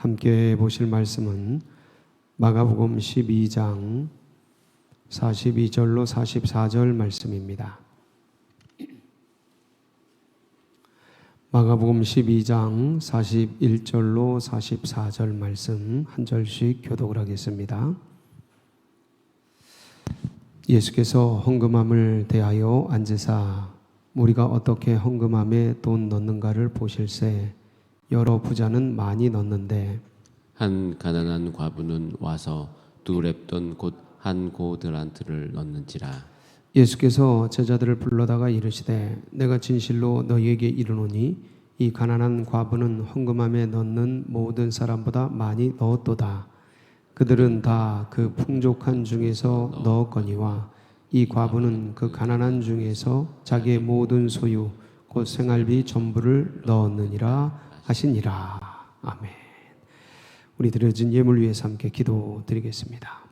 함께 보실 말씀은 마가복음 12장 42절로 44절 말씀입니다. 마가복음 12장 41절로 44절 말씀 한 절씩 교독을 하겠습니다. 예수께서 헌금함을 대하여 앉으사 우리가 어떻게 헌금함에 돈 넣는가를 보실세 여러 부자는 많이 넣는데 한 가난한 과부는 와서 두 렙돈 곧 한 고드란트를 넣는지라. 예수께서 제자들을 불러다가 이르시되 내가 진실로 너희에게 이르노니 이 가난한 과부는 헌금함에 넣는 모든 사람보다 많이 넣었도다. 그들은 다 그 풍족한 중에서 넣었거니와 이 과부는 그 가난한 중에서 자기의 모든 소유 곧 생활비 전부를 넣었느니라 하시니라. 아멘. 우리 드려진 예물 위해서 함께 기도드리겠습니다.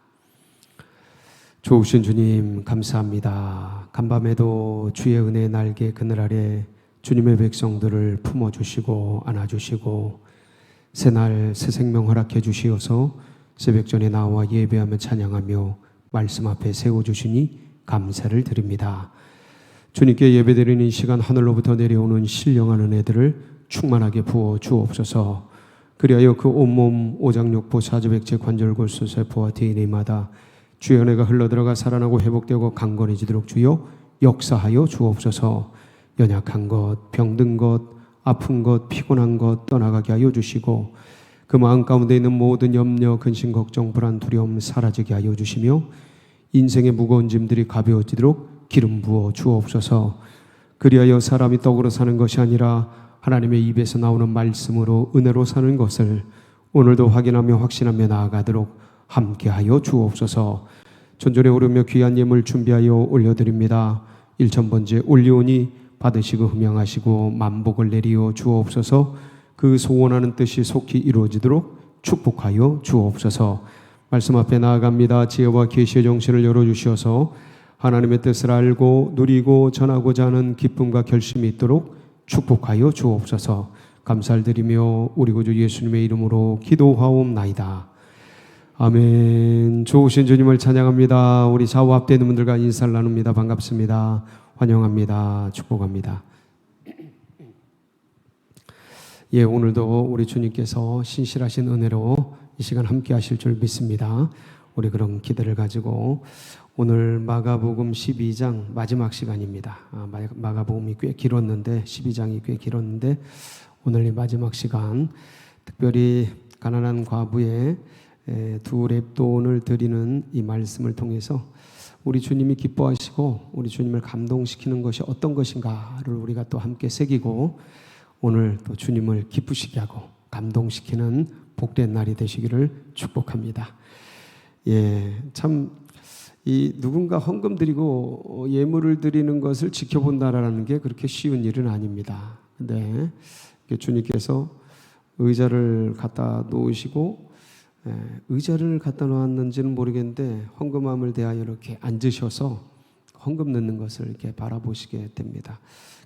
좋으신 주님 감사합니다. 간밤에도 주의 은혜의 날개 그늘 아래 주님의 백성들을 품어주시고 안아주시고 새날 새 생명 허락해 주시어서 새벽전에 나와 예배하며 찬양하며 말씀 앞에 세워주시니 감사를 드립니다. 주님께 예배드리는 시간 하늘로부터 내려오는 신령한 은혜들을 충만하게 부어 주옵소서. 그리하여 그 온몸 오장육부 사지백체 관절골수 세포와 DNA마다 주의 은혜가 흘러들어가 살아나고 회복되고 강건해지도록 주여 역사하여 주옵소서. 연약한 것, 병든 것, 아픈 것, 피곤한 것 떠나가게 하여 주시고 그 마음 가운데 있는 모든 염려, 근심, 걱정, 불안, 두려움 사라지게 하여 주시며 인생의 무거운 짐들이 가벼워지도록 기름 부어 주옵소서. 그리하여 사람이 떡으로 사는 것이 아니라 하나님의 입에서 나오는 말씀으로 은혜로 사는 것을 오늘도 확인하며 확신하며 나아가도록 함께하여 주옵소서. 전전에 오르며 귀한 예물 준비하여 올려드립니다. 1000번째 올리오니 받으시고 흠양하시고 만복을 내리어 주옵소서. 그 소원하는 뜻이 속히 이루어지도록 축복하여 주옵소서. 말씀 앞에 나아갑니다. 지혜와 계시의 정신을 열어주셔서 하나님의 뜻을 알고 누리고 전하고자 하는 기쁨과 결심이 있도록 축복하여 주옵소서. 감사를 드리며 우리 구주 예수님의 이름으로 기도하옵나이다. 아멘. 좋으신 주님을 찬양합니다. 우리 좌우 앞에 있는 분들과 인사를 나눕니다. 반갑습니다. 환영합니다. 축복합니다. 예, 오늘도 우리 주님께서 신실하신 은혜로 이 시간 함께 하실 줄 믿습니다. 우리 그런 기대를 가지고 오늘 마가복음 12장 마지막 시간입니다. 마가복음이 꽤 길었는데 12장이 꽤 길었는데 오늘 이 마지막 시간 특별히 가난한 과부의 두 렙돈을 드리는 이 말씀을 통해서 우리 주님이 기뻐하시고 우리 주님을 감동시키는 것이 어떤 것인가를 우리가 또 함께 새기고 오늘 또 주님을 기쁘시게 하고 감동시키는 복된 날이 되시기를 축복합니다. 예, 참 이 누군가 헌금 드리고 예물을 드리는 것을 지켜본다라는 게 그렇게 쉬운 일은 아닙니다. 근데 주님께서 의자를 갖다 놓으시고 의자를 갖다 놓았는지는 모르겠는데 헌금함을 대하여 이렇게 앉으셔서 헌금 넣는 것을 이렇게 바라보시게 됩니다.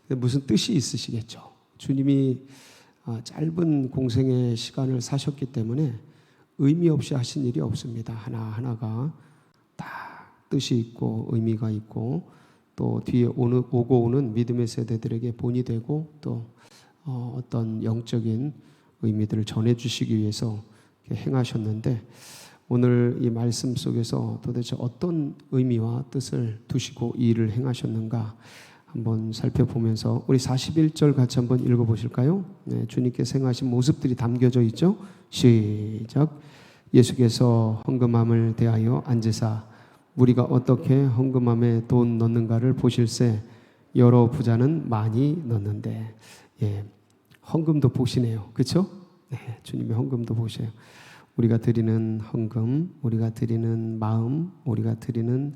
무슨 뜻이 있으시겠죠. 주님이 짧은 공생의 시간을 사셨기 때문에 의미 없이 하신 일이 없습니다. 하나하나가 다 뜻이 있고 의미가 있고 또 뒤에 오고 오는 믿음의 세대들에게 본이 되고 또 어떤 영적인 의미들을 전해주시기 위해서 행하셨는데 오늘 이 말씀 속에서 도대체 어떤 의미와 뜻을 두시고 이 일을 행하셨는가 한번 살펴보면서 우리 41절 같이 한번 읽어보실까요? 네, 주님께서 행하신 모습들이 담겨져 있죠. 시작. 예수께서 헌금함을 대하여 앉으사 우리가 어떻게 헌금함에 돈 넣는가를 보실세 여러 부자는 많이 넣는데 예, 헌금도 보시네요. 그렇죠? 네, 주님의 헌금도 보세요. 우리가 드리는 헌금, 우리가 드리는 마음, 우리가 드리는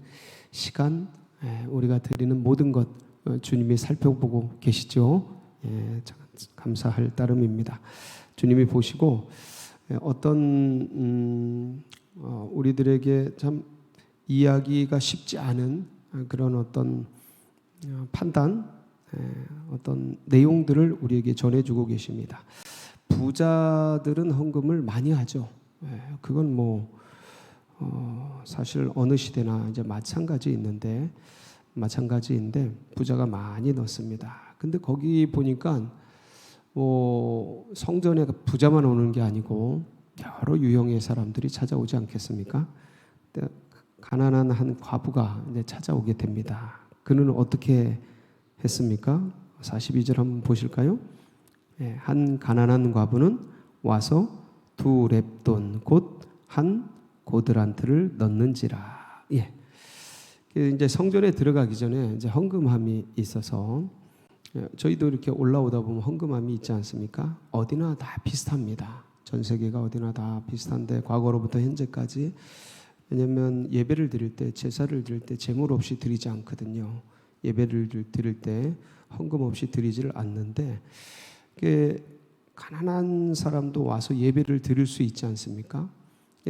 시간, 우리가 드리는 모든 것 주님이 살펴보고 계시죠. 예, 감사할 따름입니다. 주님이 보시고 어떤 우리들에게 참 이해하기가 쉽지 않은 그런 어떤 판단, 어떤 내용들을 우리에게 전해주고 계십니다. 부자들은 헌금을 많이 하죠. 그건 뭐 사실 어느 시대나 이제 마찬가지인데 부자가 많이 넣습니다. 근데 거기 보니까 뭐 성전에 부자만 오는 게 아니고 여러 유형의 사람들이 찾아오지 않겠습니까? 가난한 한 과부가 이제 찾아오게 됩니다. 그는 어떻게 했습니까? 42절 한번 보실까요? 한 가난한 과부는 와서 2렙돈 곧 한 고드란트를 넣는지라. 이제 성전에 들어가기 전에 이제 헌금함이 있어서 저희도 이렇게 올라오다 보면 헌금함이 있지 않습니까? 어디나 다 비슷합니다. 전 세계가 어디나 다 비슷한데 과거로부터 현재까지, 왜냐하면 예배를 드릴 때, 제사를 드릴 때 제물 없이 드리지 않거든요. 예배를 드릴 때 헌금 없이 드리지를 않는데, 가난한 사람도 와서 예배를 드릴 수 있지 않습니까?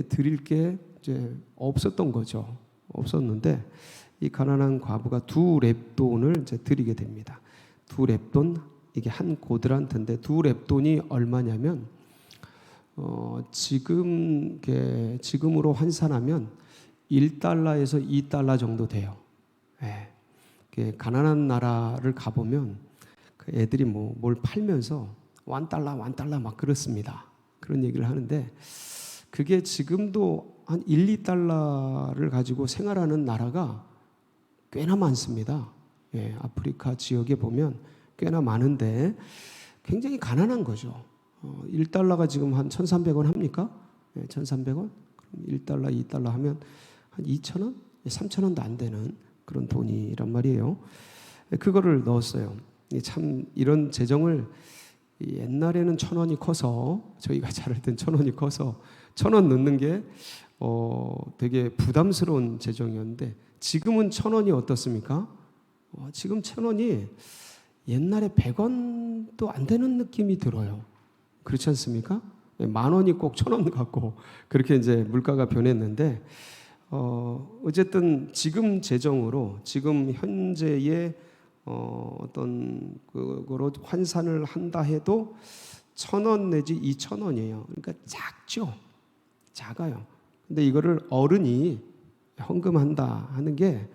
드릴 게 이제 없었던 거죠. 없었는데 이 가난한 과부가 2렙돈을 이제 드리게 됩니다. 2렙돈, 이게 한 고드란트인데 2렙돈이 얼마냐면 지금으로 환산하면 1달러에서 2달러 정도 돼요. 가난한 나라를 가보면 그 애들이 뭘 팔면서 1달러 막 그렇습니다. 그런 얘기를 하는데, 그게 지금도 한 1, 2달러를 가지고 생활하는 나라가 꽤나 많습니다. 아프리카 지역에 보면 꽤나 많은데 굉장히 가난한 거죠. 1달러가 지금 한 1,300원 합니까? 1,300원? 그럼 1달러, 2달러 하면 한 2,000원? 3,000원도 안 되는 그런 돈이란 말이에요. 그거를 넣었어요. 참 이런 재정을, 옛날에는 1,000원이 커서, 저희가 자랄 땐 1,000원이 커서 1,000원 넣는 게 되게 부담스러운 재정이었는데, 지금은 1,000원이 어떻습니까? 지금 1,000원이 옛날에 100원도 안 되는 느낌이 들어요. 그렇지 않습니까? 10,000원이 꼭 1,000원 같고 그렇게 이제 물가가 변했는데, 어쨌든 지금 재정으로, 지금 현재의 어떤 그거로 환산을 한다 해도 1,000원 내지 2,000원이에요. 그러니까 작아요. 근데 이거를 어른이 헌금한다 하는 게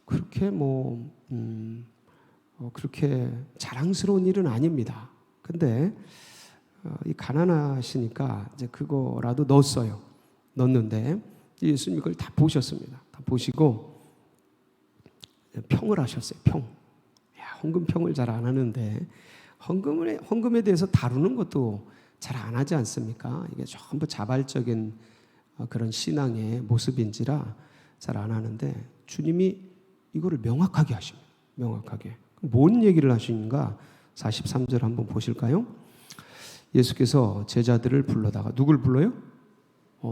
그렇게 그렇게 자랑스러운 일은 아닙니다. 근데 이 가난하시니까 이제 그거라도 넣었는데 예수님이 그걸 다 보셨습니다. 다 보시고 평을 하셨어요. 헌금평을 잘 안 하는데, 헌금에 대해서 다루는 것도 잘 안 하지 않습니까? 이게 전부 자발적인 그런 신앙의 모습인지라 잘 안 하는데, 주님이 이거를 명확하게 하십니다. 명확하게. 뭔 얘기를 하시는가? 43절 한번 보실까요? 예수께서 제자들을 불러다가, 누굴 불러요?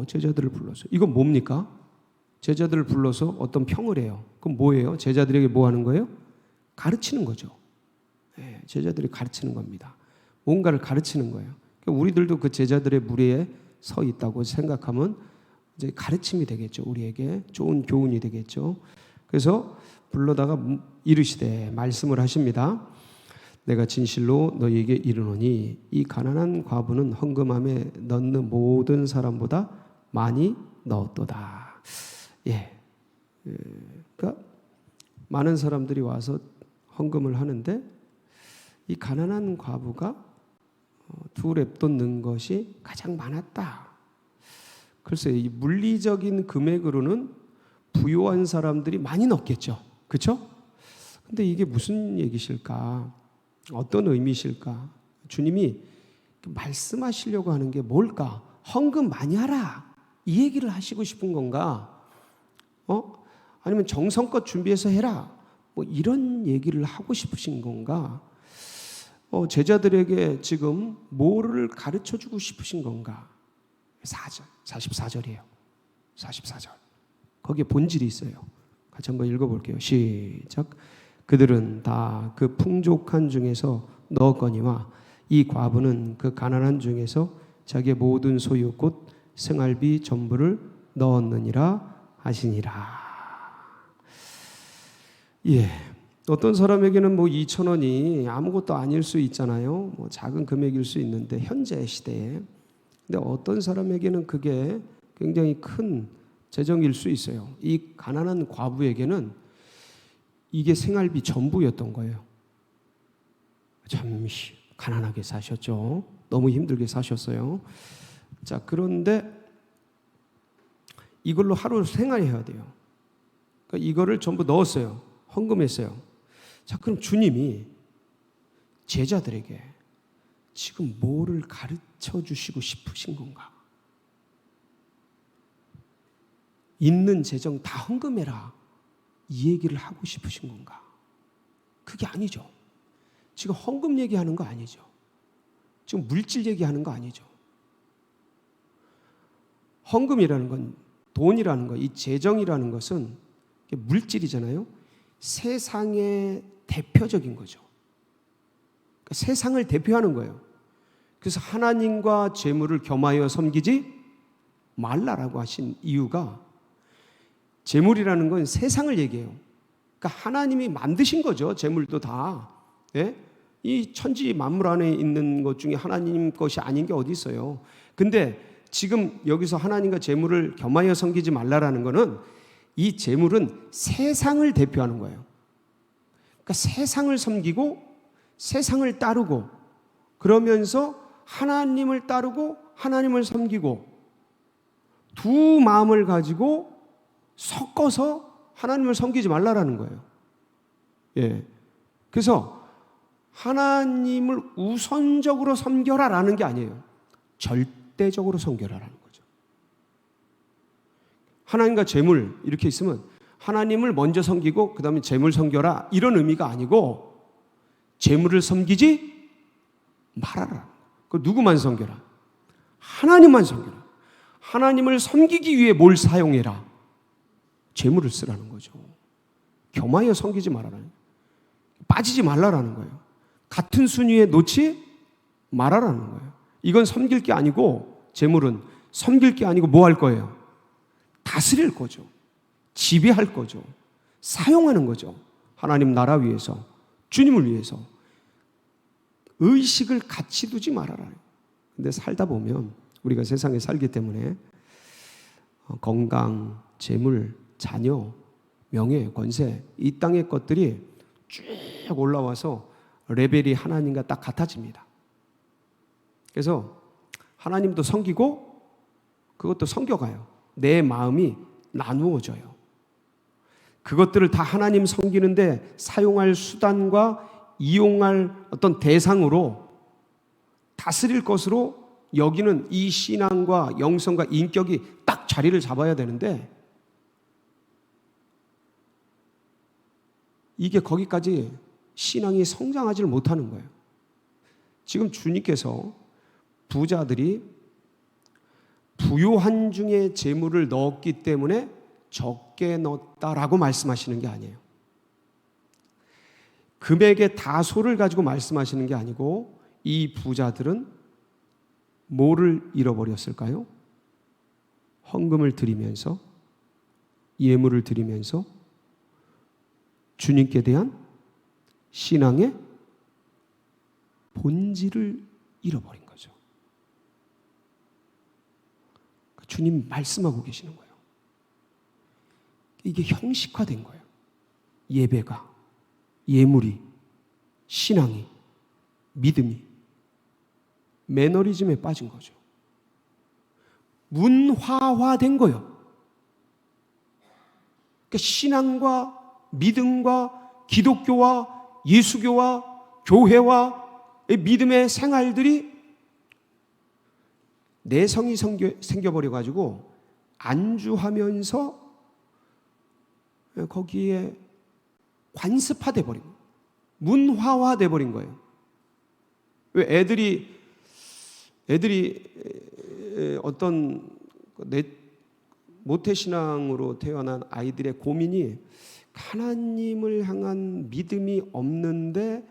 제자들을 불러서. 이건 뭡니까? 제자들을 불러서 어떤 평을 해요. 그럼 뭐예요? 제자들에게 뭐 하는 거예요? 가르치는 거죠. 제자들이 가르치는 겁니다. 뭔가를 가르치는 거예요. 그러니까 우리들도 그 제자들의 무리에 서 있다고 생각하면 이제 가르침이 되겠죠. 우리에게 좋은 교훈이 되겠죠. 그래서 불러다가 이르시되, 말씀을 하십니다. 내가 진실로 너희에게 이르노니 이 가난한 과부는 헌금함에 넣는 모든 사람보다 많이 넣었도다. 그러니까 많은 사람들이 와서 헌금을 하는데, 이 가난한 과부가 2렙돈 넣은 것이 가장 많았다. 글쎄, 이 물리적인 금액으로는 부유한 사람들이 많이 넣겠죠. 그렇죠? 근데 이게 무슨 얘기실까? 어떤 의미실까? 주님이 말씀하시려고 하는 게 뭘까? 헌금 많이 하라, 이 얘기를 하시고 싶은 건가? 아니면 정성껏 준비해서 해라, 이런 얘기를 하고 싶으신 건가? 제자들에게 지금 뭐를 가르쳐주고 싶으신 건가? 44절이에요. 44절. 거기에 본질이 있어요. 같이 한번 읽어볼게요. 시작. 그들은 다 그 풍족한 중에서 넣었거니와 이 과부는 그 가난한 중에서 자기의 모든 소유 곧 생활비 전부를 넣었느니라 하시니라. 어떤 사람에게는 뭐 2,000원이 아무것도 아닐 수 있잖아요. 뭐 작은 금액일 수 있는데 현재 시대에. 근데 어떤 사람에게는 그게 굉장히 큰 재정일 수 있어요. 이 가난한 과부에게는 이게 생활비 전부였던 거예요. 참 가난하게 사셨죠. 너무 힘들게 사셨어요. 자, 그런데 이걸로 하루 생활해야 돼요. 그러니까 이거를 전부 넣었어요. 헌금했어요. 자, 그럼 주님이 제자들에게 지금 뭐를 가르쳐 주시고 싶으신 건가? 있는 재정 다 헌금해라, 이 얘기를 하고 싶으신 건가? 그게 아니죠. 지금 헌금 얘기하는 거 아니죠. 지금 물질 얘기하는 거 아니죠. 헌금이라는 건, 돈이라는 거, 이 재정이라는 것은 물질이잖아요. 세상의 대표적인 거죠. 그러니까 세상을 대표하는 거예요. 그래서 하나님과 재물을 겸하여 섬기지 말라라고 하신 이유가, 재물이라는 건 세상을 얘기해요. 그러니까 하나님이 만드신 거죠. 재물도 다. 예? 이 천지 만물 안에 있는 것 중에 하나님 것이 아닌 게 어디 있어요. 근데 지금 여기서 하나님과 재물을 겸하여 섬기지 말라라는 거는, 이 재물은 세상을 대표하는 거예요. 그러니까 세상을 섬기고 세상을 따르고, 그러면서 하나님을 따르고 하나님을 섬기고, 두 마음을 가지고 섞어서 하나님을 섬기지 말라라는 거예요. 예. 그래서 하나님을 우선적으로 섬겨라라는 게 아니에요. 절대적으로 섬겨라라는 거죠. 하나님과 재물 이렇게 있으면 하나님을 먼저 섬기고 그 다음에 재물 섬겨라, 이런 의미가 아니고, 재물을 섬기지 말아라. 그 누구만 섬겨라? 하나님만 섬겨라. 하나님을 섬기기 위해 뭘 사용해라? 재물을 쓰라는 거죠. 겸하여 섬기지 말아라는, 빠지지 말라라는 거예요. 같은 순위에 놓지 말아라는 거예요. 이건 섬길 게 아니고, 재물은 섬길 게 아니고 뭐 할 거예요? 다스릴 거죠. 지배할 거죠. 사용하는 거죠. 하나님 나라 위해서, 주님을 위해서. 의식을 같이 두지 말아라. 근데 살다 보면, 우리가 세상에 살기 때문에 건강, 재물, 자녀, 명예, 권세, 이 땅의 것들이 쭉 올라와서 레벨이 하나님과 딱 같아집니다. 그래서 하나님도 섬기고 그것도 섬겨가요. 내 마음이 나누어져요. 그것들을 다 하나님 섬기는데 사용할 수단과 이용할 어떤 대상으로 다스릴 것으로 여기는 이 신앙과 영성과 인격이 딱 자리를 잡아야 되는데, 이게 거기까지 신앙이 성장하지를 못하는 거예요. 지금 주님께서 부자들이 부요한 중에 재물을 넣었기 때문에 적게 넣었다라고 말씀하시는 게 아니에요. 금액의 다소를 가지고 말씀하시는 게 아니고, 이 부자들은 뭐를 잃어버렸을까요? 헌금을 드리면서, 예물을 드리면서 주님께 대한 신앙의 본질을 잃어버린 거죠. 주님 말씀하고 계시는 거예요. 이게 형식화된 거예요. 예배가, 예물이, 신앙이, 믿음이 매너리즘에 빠진 거죠. 문화화된 거예요. 그러니까 신앙과 믿음과 기독교와 예수교와 교회와 믿음의 생활들이 내성이 생겨버려가지고 안주하면서 거기에 관습화돼 버린 거예요. 문화화돼 버린 거예요. 왜 애들이 어떤 모태신앙으로 태어난 아이들의 고민이, 하나님을 향한 믿음이 없는데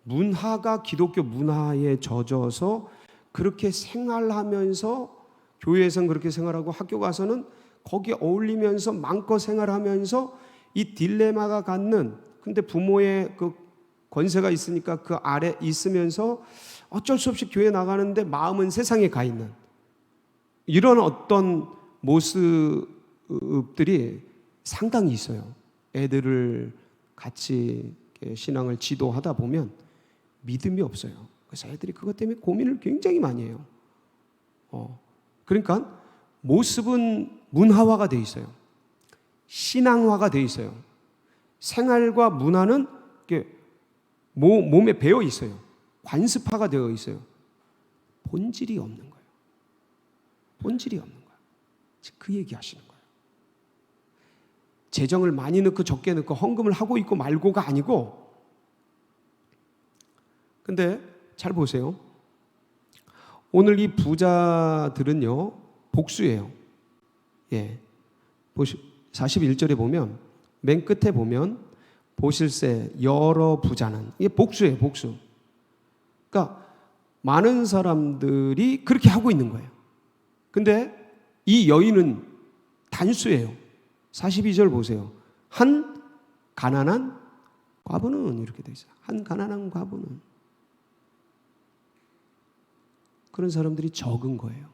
문화가 기독교 문화에 젖어서 그렇게 생활하면서, 교회에서는 그렇게 생활하고 학교 가서는 거기에 어울리면서 마음껏 생활하면서 이 딜레마가 갖는 근데 부모의 그 권세가 있으니까 그 아래 있으면서 어쩔 수 없이 교회 나가는데 마음은 세상에 가 있는 이런 어떤 모습들이 상당히 있어요. 애들을 같이 신앙을 지도하다 보면 믿음이 없어요. 그래서 애들이 그것 때문에 고민을 굉장히 많이 해요. 그러니까 모습은 문화화가 돼 있어요. 신앙화가 돼 있어요. 생활과 문화는 몸에 배어 있어요. 관습화가 되어 있어요. 본질이 없는 거예요. 본질이 없는 거예요. 지금 그 얘기 하시는 거예요. 재정을 많이 넣고 적게 넣고 헌금을 하고 있고 말고가 아니고, 근데 잘 보세요. 오늘 이 부자들은요, 복수예요. 예. 41절에 보면, 맨 끝에 보면, 보실세 여러 부자는, 이게 복수예요, 복수. 그러니까, 많은 사람들이 그렇게 하고 있는 거예요. 근데 이 여인은 단수예요. 42절 보세요. 한 가난한 과부는 이렇게 돼 있어요. 한 가난한 과부는. 그런 사람들이 적은 거예요.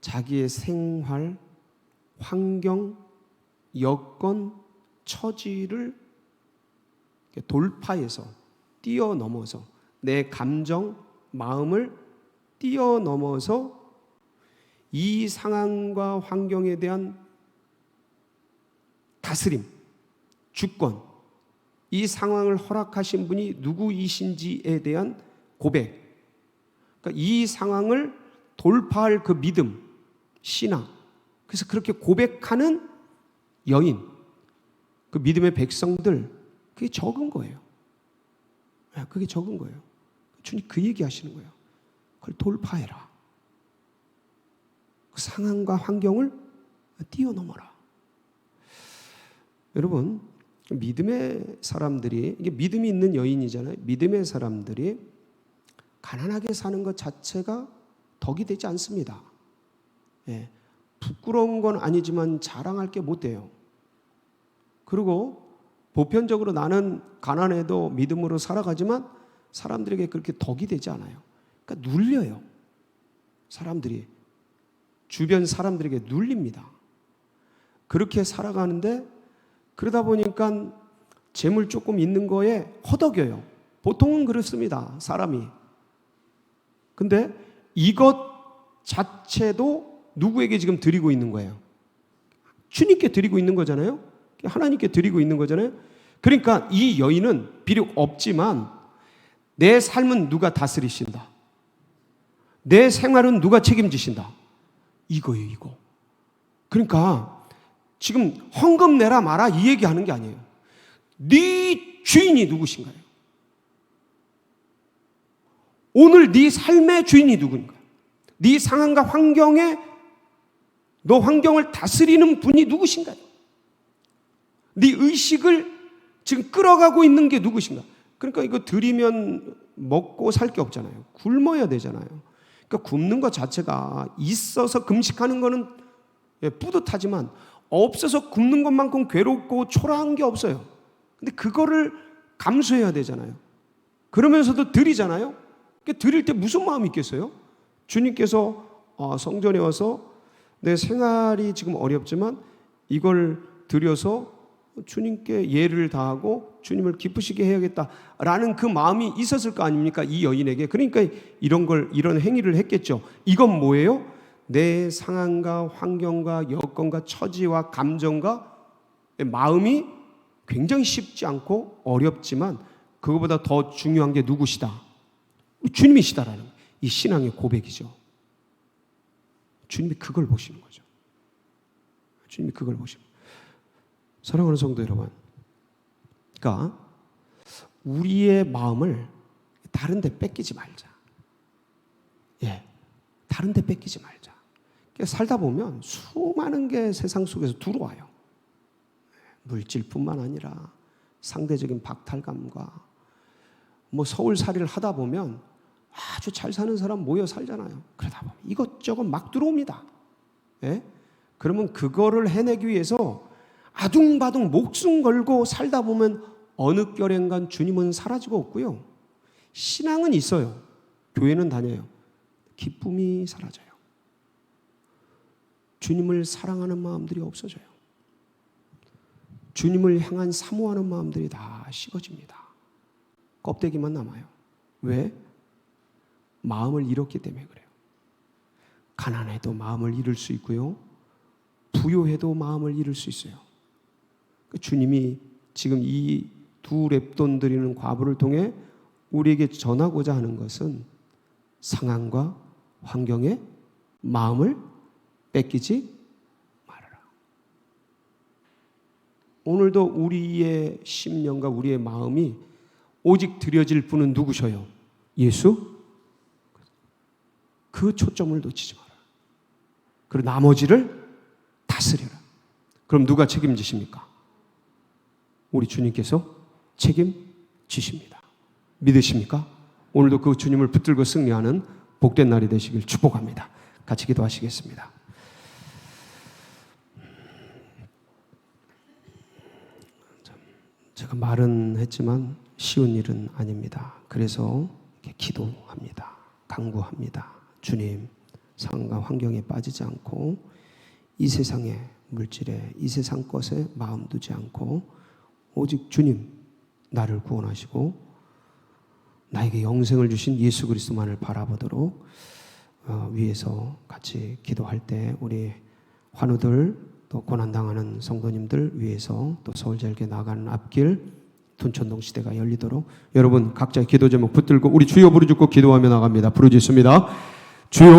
자기의 생활, 환경, 여건, 처지를 돌파해서 뛰어넘어서 내 감정, 마음을 뛰어넘어서 이 상황과 환경에 대한 다스림, 주권, 이 상황을 허락하신 분이 누구이신지에 대한 고백, 그러니까 이 상황을 돌파할 그 믿음, 신앙, 그래서 그렇게 고백하는 여인, 그 믿음의 백성들, 그게 적은 거예요. 그게 적은 거예요. 주님 그 얘기 하시는 거예요. 그걸 돌파해라. 그 상황과 환경을 뛰어넘어라. 여러분, 믿음의 사람들이, 이게 믿음이 있는 여인이잖아요. 믿음의 사람들이 가난하게 사는 것 자체가 덕이 되지 않습니다. 예, 부끄러운 건 아니지만 자랑할 게 못 돼요. 그리고 보편적으로 나는 가난해도 믿음으로 살아가지만 사람들에게 그렇게 덕이 되지 않아요. 그러니까 눌려요. 사람들이. 주변 사람들에게 눌립니다. 그렇게 살아가는데 그러다 보니까 재물 조금 있는 거에 허덕여요. 보통은 그렇습니다. 사람이. 근데 이것 자체도 누구에게 지금 드리고 있는 거예요? 주님께 드리고 있는 거잖아요. 하나님께 드리고 있는 거잖아요. 그러니까 이 여인은 비록 없지만 내 삶은 누가 다스리신다. 내 생활은 누가 책임지신다. 이거예요, 이거. 그러니까 지금 헌금 내라 마라 이 얘기하는 게 아니에요. 네 주인이 누구신가요? 오늘 네 삶의 주인이 누군가? 네 상황과 환경에 너 환경을 다스리는 분이 누구신가요? 네 의식을 지금 끌어가고 있는 게 누구신가? 그러니까 이거 드리면 먹고 살 게 없잖아요. 굶어야 되잖아요. 그러니까 굶는 것 자체가 있어서 금식하는 거는 뿌듯하지만 없어서 굶는 것만큼 괴롭고 초라한 게 없어요. 근데 그거를 감수해야 되잖아요. 그러면서도 드리잖아요. 그러니까 드릴 때 무슨 마음이 있겠어요? 주님께서 성전에 와서 내 생활이 지금 어렵지만 이걸 드려서 주님께 예를 다하고 주님을 기쁘시게 해야겠다라는 그 마음이 있었을 거 아닙니까? 이 여인에게. 그러니까 이런 행위를 했겠죠. 이건 뭐예요? 내 상황과 환경과 여건과 처지와 감정과 마음이 굉장히 쉽지 않고 어렵지만 그거보다 더 중요한 게 누구시다? 주님이시다라는 이 신앙의 고백이죠. 주님이 그걸 보시는 거죠. 주님이 그걸 보시는 거죠. 사랑하는 성도 여러분, 그러니까 우리의 마음을 다른 데 뺏기지 말자. 예, 다른 데 뺏기지 말자. 살다 보면 수많은 게 세상 속에서 들어와요. 물질뿐만 아니라 상대적인 박탈감과 서울살이를 하다 보면 아주 잘 사는 사람 모여 살잖아요. 그러다 보면 이것저것 막 들어옵니다. 예? 그러면 그거를 해내기 위해서 아둥바둥 목숨 걸고 살다 보면 어느 결엔간 주님은 사라지고 없고요. 신앙은 있어요. 교회는 다녀요. 기쁨이 사라져요. 주님을 사랑하는 마음들이 없어져요. 주님을 향한 사모하는 마음들이 다 식어집니다. 껍데기만 남아요. 왜? 마음을 잃었기 때문에 그래요. 가난해도 마음을 잃을 수 있고요. 부요해도 마음을 잃을 수 있어요. 주님이 지금 이 두 렙돈 드리는 과부를 통해 우리에게 전하고자 하는 것은 상황과 환경에 마음을 뺏기지 말아라. 오늘도 우리의 심령과 우리의 마음이 오직 드려질 분은 누구셔요? 예수? 그 초점을 놓치지 마라. 그리고 나머지를 다스려라. 그럼 누가 책임지십니까? 우리 주님께서 책임지십니다. 믿으십니까? 오늘도 그 주님을 붙들고 승리하는 복된 날이 되시길 축복합니다. 같이 기도하시겠습니다. 제가 말은 했지만 쉬운 일은 아닙니다. 그래서 이렇게 기도합니다. 간구합니다. 주님, 상황과 환경에 빠지지 않고 이 세상의 물질에 이 세상 것에 마음 두지 않고 오직 주님 나를 구원하시고 나에게 영생을 주신 예수 그리스도만을 바라보도록 위에서 같이 기도할 때 우리 환우들 또 고난당하는 성도님들 위해서 또 서울제일교회 나가는 앞길 둔천동 시대가 열리도록 여러분 각자의 기도 제목 붙들고 우리 주여 부르짖고 기도하며 나갑니다. 부르짖습니다. 주여